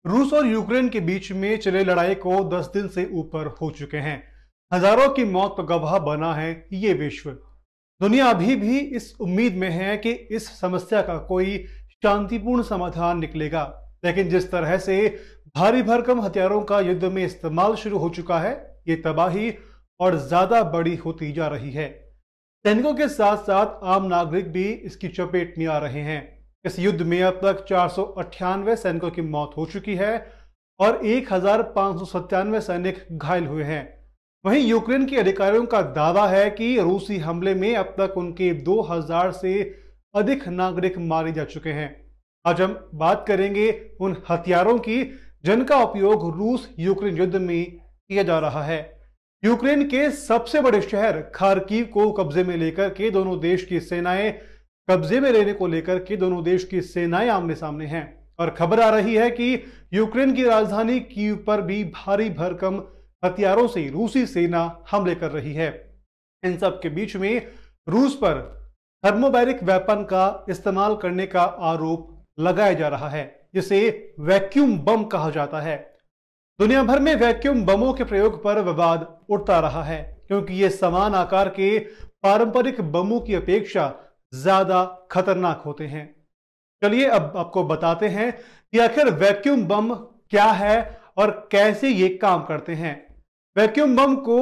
रूस और यूक्रेन के बीच में चले लड़ाई को 10 दिन से ऊपर हो चुके हैं। हजारों की मौत का गवाह बना है ये विश्व। दुनिया अभी भी इस उम्मीद में है कि इस समस्या का कोई शांतिपूर्ण समाधान निकलेगा, लेकिन जिस तरह से भारी भरकम हथियारों का युद्ध में इस्तेमाल शुरू हो चुका है, ये तबाही और ज्यादा बड़ी होती जा रही है। सैनिकों के साथ साथ आम नागरिक भी इसकी चपेट में आ रहे हैं। इस युद्ध में अब तक 498 सैनिकों की मौत हो चुकी है और 1597 सैनिक घायल हुए हैं। वहीं यूक्रेन के अधिकारियों का दावा है कि रूसी हमले में अब तक उनके 2000 से अधिक नागरिक मारे जा चुके हैं। आज हम बात करेंगे उन हथियारों की जिनका उपयोग रूस यूक्रेन युद्ध में किया जा रहा है। यूक्रेन के सबसे बड़े शहर खार्किव को कब्जे में लेकर के दोनों देश की सेनाएं आमने सामने हैं और खबर आ रही है कि यूक्रेन की राजधानी कीव पर भी भारी भरकम हथियारों से रूसी सेना हमले कर रही है। इन सब के बीच में रूस पर थर्मोबैरिक वेपन का इस्तेमाल करने का आरोप लगाया जा रहा है, जिसे वैक्यूम बम कहा जाता है। दुनिया भर में वैक्यूम बमों के प्रयोग पर विवाद उठता रहा है, क्योंकि ये समान आकार के पारंपरिक बमों की अपेक्षा ज्यादा खतरनाक होते हैं। चलिए अब आपको बताते हैं कि आखिर वैक्यूम बम क्या है और कैसे ये काम करते हैं। वैक्यूम बम को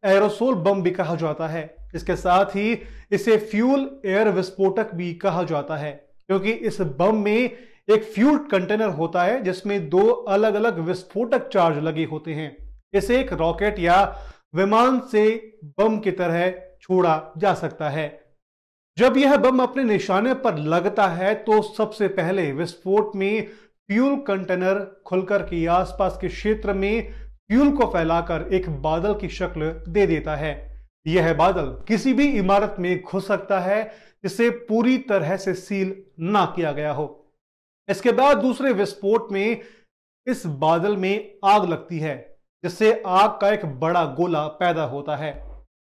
एरोसोल बम भी कहा जाता है। इसके साथ ही इसे फ्यूल एयर विस्फोटक भी कहा जाता है, क्योंकि इस बम में एक फ्यूल कंटेनर होता है जिसमें दो अलग अलग विस्फोटक चार्ज लगे होते हैं। इसे एक रॉकेट या विमान से बम की तरह छोड़ा जा सकता है। जब यह बम अपने निशाने पर लगता है तो सबसे पहले विस्फोट में फ्यूल कंटेनर खुलकर के आसपास के क्षेत्र में फ्यूल को फैलाकर एक बादल की शक्ल दे देता है। यह बादल किसी भी इमारत में घुस सकता है जिसे पूरी तरह से सील ना किया गया हो। इसके बाद दूसरे विस्फोट में इस बादल में आग लगती है, जिससे आग का एक बड़ा गोला पैदा होता है।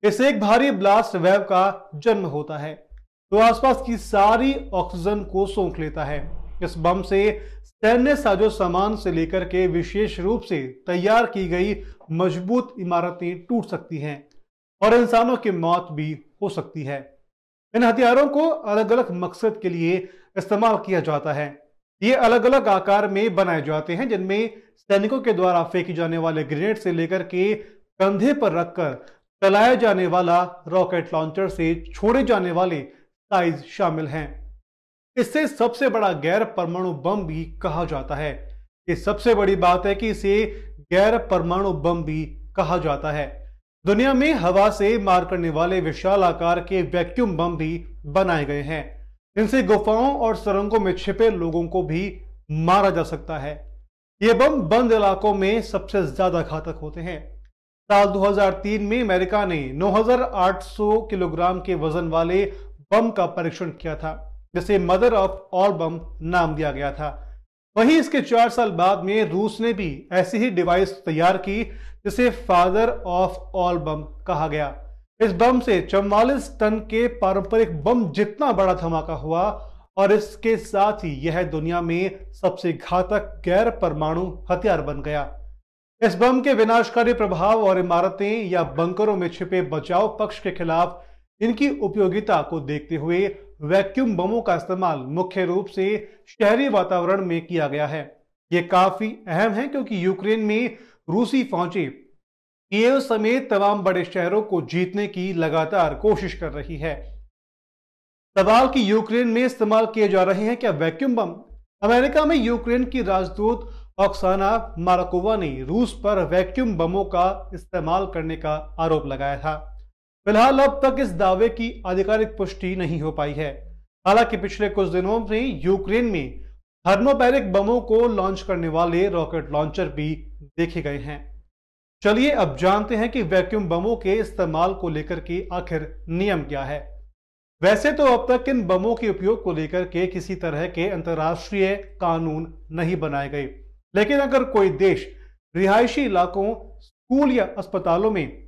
इससे एक भारी ब्लास्ट वेव का जन्म होता है, तो आसपास की सारी ऑक्सीजन को सोख लेता है। इस बम से सैन्य साजो सामान से लेकर के विशेष रूप से तैयार की गई मजबूत इमारतें टूट सकती हैं और इंसानों की मौत भी हो सकती है। इन हथियारों को अलग अलग मकसद के लिए इस्तेमाल किया जाता है। ये अलग अलग आकार में बनाए जाते हैं, जिनमें सैनिकों के द्वारा फेंके जाने वाले ग्रेनेड से लेकर के कंधे पर रखकर चलाया जाने वाला रॉकेट लॉन्चर से छोड़े जाने वाले साइज शामिल हैं। इससे सबसे बड़ा गैर परमाणु बम भी कहा जाता है। ये सबसे बड़ी बात है कि इसे गैर परमाणु बम भी कहा जाता है। दुनिया में हवा से मार करने वाले विशाल आकार के वैक्यूम बम भी बनाए गए हैं। इनसे गुफाओं और सुरंगों में छिपे लोगों को भी मारा जा सकता है। ये बम बंद इलाकों में सबसे ज्यादा घातक होते हैं। साल 2003 में अमेरिका ने 9800 किलोग्राम के वजन वाले बम का परीक्षण किया था, जिसे मदर ऑफ ऑल बम नाम दिया गया था। वहीं इसके 4 साल बाद में रूस ने भी ऐसी ही डिवाइस तैयार की, जिसे फादर ऑफ ऑल बम कहा गया। इस बम से 44 टन के पारंपरिक बम जितना बड़ा धमाका हुआ और इसके साथ ही यह दुनिया में सबसे घातक गैर परमाणु हथियार बन गया। इस बम के विनाशकारी प्रभाव और इमारतें या बंकरों में छिपे बचाव पक्ष के खिलाफ इनकी उपयोगिता को देखते हुए वैक्यूम बमों का इस्तेमाल मुख्य रूप से शहरी वातावरण में किया गया है। ये काफी अहम है, क्योंकि यूक्रेन में रूसी फौजें कीव समेत तमाम बड़े शहरों को जीतने की लगातार कोशिश कर रही है। सवाल कि यूक्रेन में इस्तेमाल किए जा रहे हैं क्या वैक्यूम बम? अमेरिका में यूक्रेन की राजदूत ऑक्साना माराकोवा ने रूस पर वैक्यूम बमों का इस्तेमाल करने का आरोप लगाया था। फिलहाल अब तक इस दावे की आधिकारिक पुष्टि नहीं हो पाई है। हालांकि पिछले कुछ दिनों में यूक्रेन में थर्मोबैरिक बमों को लॉन्च करने वाले रॉकेट लॉन्चर भी देखे गए हैं। चलिए अब जानते हैं कि वैक्यूम बमों के इस्तेमाल को लेकर के आखिर नियम क्या है। वैसे तो अब तक इन बमों के उपयोग को लेकर के किसी तरह के अंतर्राष्ट्रीय कानून नहीं बनाए गए, लेकिन अगर कोई देश रिहायशी इलाकों, स्कूल या अस्पतालों में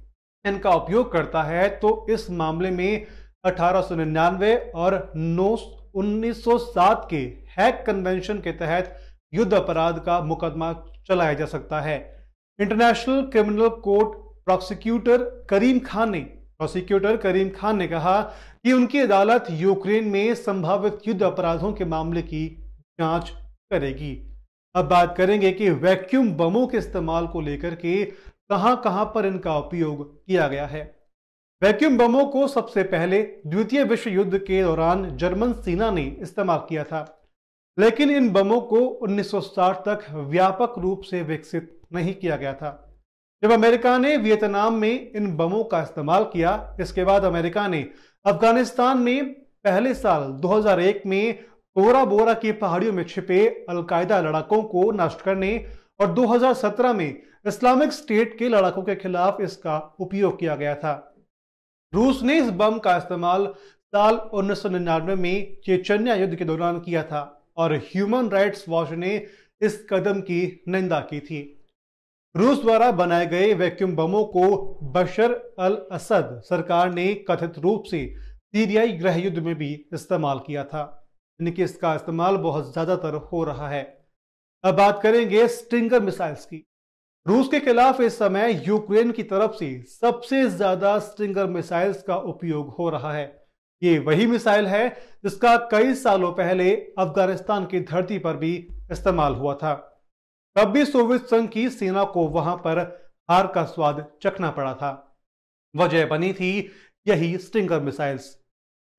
इनका उपयोग करता है तो इस मामले में 1899 और 1907 के हैग कन्वेंशन के तहत युद्ध अपराध का मुकदमा चलाया जा सकता है। इंटरनेशनल क्रिमिनल कोर्ट प्रोसिक्यूटर करीम खान ने कहा कि उनकी अदालत यूक्रेन में संभावित युद्ध अपराधों के मामले की जांच करेगी। अब बात करेंगे कि वैक्यूम बमों के इस्तेमाल को लेकर के कहां पर इनका उपयोग किया गया है। वैक्यूम बमों को सबसे पहले द्वितीय विश्व युद्ध के दौरान जर्मन सेना ने इस्तेमाल किया था, लेकिन इन बमों को 1960 तक व्यापक रूप से विकसित नहीं किया गया था। जब अमेरिका ने वियतनाम में इन बमों का इस्तेमाल किया, इसके बाद अमेरिका ने अफगानिस्तान में पहले साल 2001 में तोरा बोरा की पहाड़ियों में छिपे अलकायदा लड़ाकों को नष्ट करने और 2017 में इस्लामिक स्टेट के लड़ाकों के खिलाफ इसका उपयोग किया गया था। रूस ने इस बम का इस्तेमाल साल 1999 में चेचन्या युद्ध के दौरान किया था और ह्यूमन राइट्स वॉच ने इस कदम की निंदा की थी। रूस द्वारा बनाए गए वैक्यूम बमों को बशर अल असद सरकार ने कथित रूप से सीरियाई गृह युद्ध में भी इस्तेमाल किया था, यानी कि इसका इस्तेमाल बहुत ज्यादातर हो रहा है। अब बात करेंगे स्टिंगर मिसाइल्स की। रूस के खिलाफ इस समय यूक्रेन की तरफ से सबसे ज्यादा स्टिंगर मिसाइल्स का उपयोग हो रहा है। ये वही मिसाइल है जिसका कई सालों पहले अफगानिस्तान की धरती पर भी इस्तेमाल हुआ था। तब भी सोवियत संघ की सेना को वहां पर हार का स्वाद चखना पड़ा था। वजह बनी थी यही स्टिंगर मिसाइल्स।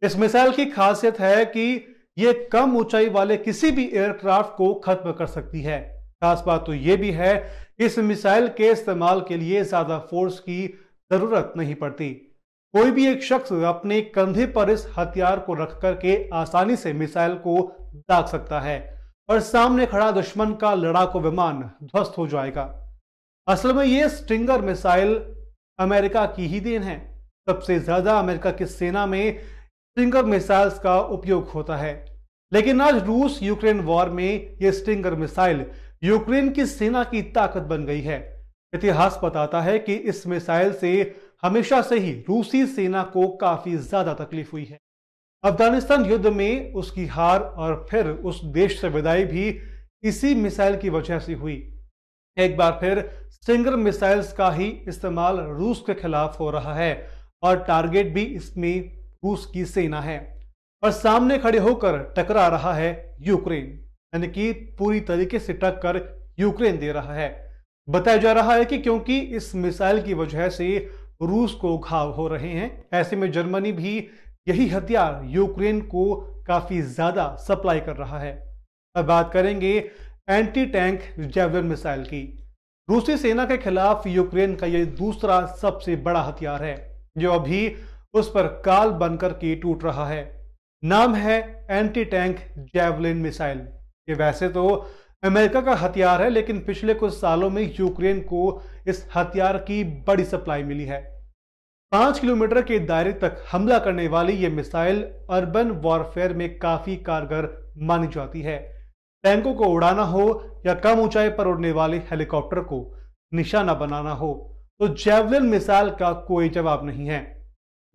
इस मिसाइल की खासियत है कि यह कम ऊंचाई वाले किसी भी एयरक्राफ्ट को खत्म कर सकती है। खास बात तो यह भी है कि इस मिसाइल के इस्तेमाल के लिए ज्यादा फोर्स की जरूरत नहीं पड़ती। कोई भी एक शख्स अपने कंधे पर इस हथियार को रख करके आसानी से मिसाइल को दाग सकता है और सामने खड़ा दुश्मन का लड़ाकू विमान ध्वस्त हो जाएगा। असल में यह स्टिंगर मिसाइल अमेरिका की ही देन है। सबसे ज्यादा अमेरिका की सेना में स्टिंगर मिसाइल्स का उपयोग होता है, लेकिन आज रूस यूक्रेन वॉर में यह स्टिंगर मिसाइल यूक्रेन की सेना की ताकत बन गई है। इतिहास बताता है कि इस मिसाइल से हमेशा से ही रूसी सेना को काफी ज्यादा तकलीफ हुई है। अफगानिस्तान युद्ध में उसकी हार और फिर उस देश से विदाई भी इसी मिसाइल की वजह से हुई। एक बार फिर स्टिंगर मिसाइल्स का ही इस्तेमाल रूस के खिलाफ हो रहा है और टारगेट भी इसमें रूस की सेना है और सामने खड़े होकर टकरा रहा है यूक्रेन, यानी कि पूरी तरीके से टक्कर यूक्रेन दे रहा है। बताया जा रहा है कि क्योंकि इस मिसाइल की वजह से रूस को घाव हो रहे हैं, ऐसे में जर्मनी भी यही हथियार यूक्रेन को काफी ज्यादा सप्लाई कर रहा है। अब बात करेंगे एंटी टैंक जैवलिन मिसाइल की। रूसी सेना के खिलाफ यूक्रेन का यह दूसरा सबसे बड़ा हथियार है जो अभी उस पर काल बनकर के टूट रहा है। नाम है एंटी टैंक जैवलिन मिसाइल। ये वैसे तो अमेरिका का हथियार है, लेकिन पिछले कुछ सालों में यूक्रेन को इस हथियार की बड़ी सप्लाई मिली है। 5 किलोमीटर के दायरे तक हमला करने वाली यह मिसाइल अर्बन वॉरफेयर में काफी कारगर मानी जाती है। टैंकों को उड़ाना हो या कम ऊंचाई पर उड़ने वाले हेलीकॉप्टर को निशाना बनाना हो तो जैवलिन मिसाइल का कोई जवाब नहीं है।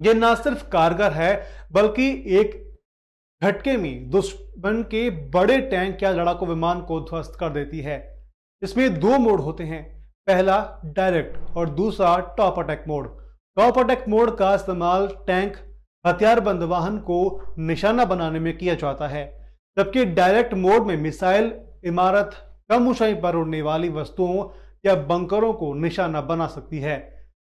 यह ना सिर्फ कारगर है बल्कि एक झटके में दुश्मन के बड़े टैंक या लड़ाकू विमान को ध्वस्त कर देती है। इसमें 2 मोड होते हैं, पहला डायरेक्ट और दूसरा top attack mode. Top attack mode का इस्तेमाल टैंक हथियारबंद वाहन को निशाना बनाने में किया जाता है, जबकि डायरेक्ट मोड में मिसाइल इमारत, कम ऊंचाई पर उड़ने वाली वस्तुओं या बंकरों को निशाना बना सकती है।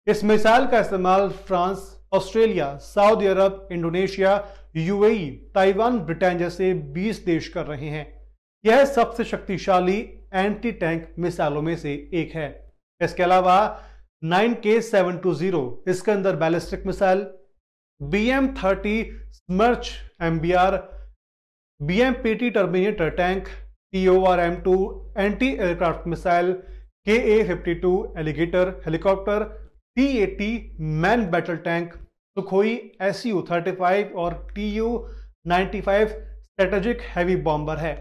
इस मिसाइल का इस्तेमाल फ्रांस, ऑस्ट्रेलिया, सऊदी अरब, इंडोनेशिया, यूएई, ताइवान, ब्रिटेन जैसे 20 देश कर रहे हैं। यह सबसे शक्तिशाली एंटी टैंक मिसाइलों में से एक है। इसके अलावा 9K720 इसके अंदर ballistic missile, BM-30 स्मर्च MBR, BMPT terminator tank, TORM-2 anti aircraft missile, KA-52 alligator helicopter, T-80 man battle tank, Sukhoi SU-35 और TU-95 स्ट्रेटेजिक हैवी बॉम्बर है।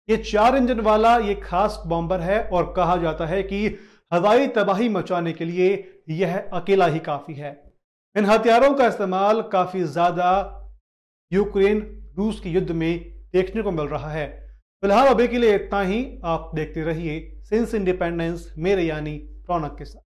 ये 4 इंजन वाला ये खास बॉम्बर है और कहा जाता है कि हवाई तबाही मचाने के लिए यह अकेला ही काफी है। इन हथियारों का इस्तेमाल काफी ज्यादा यूक्रेन रूस के युद्ध में देखने को मिल रहा है। फिलहाल अभी के लिए इतना ही। आप देखते रहिए सिंस इंडिपेंडेंस मेरे यानी रौनक के साथ।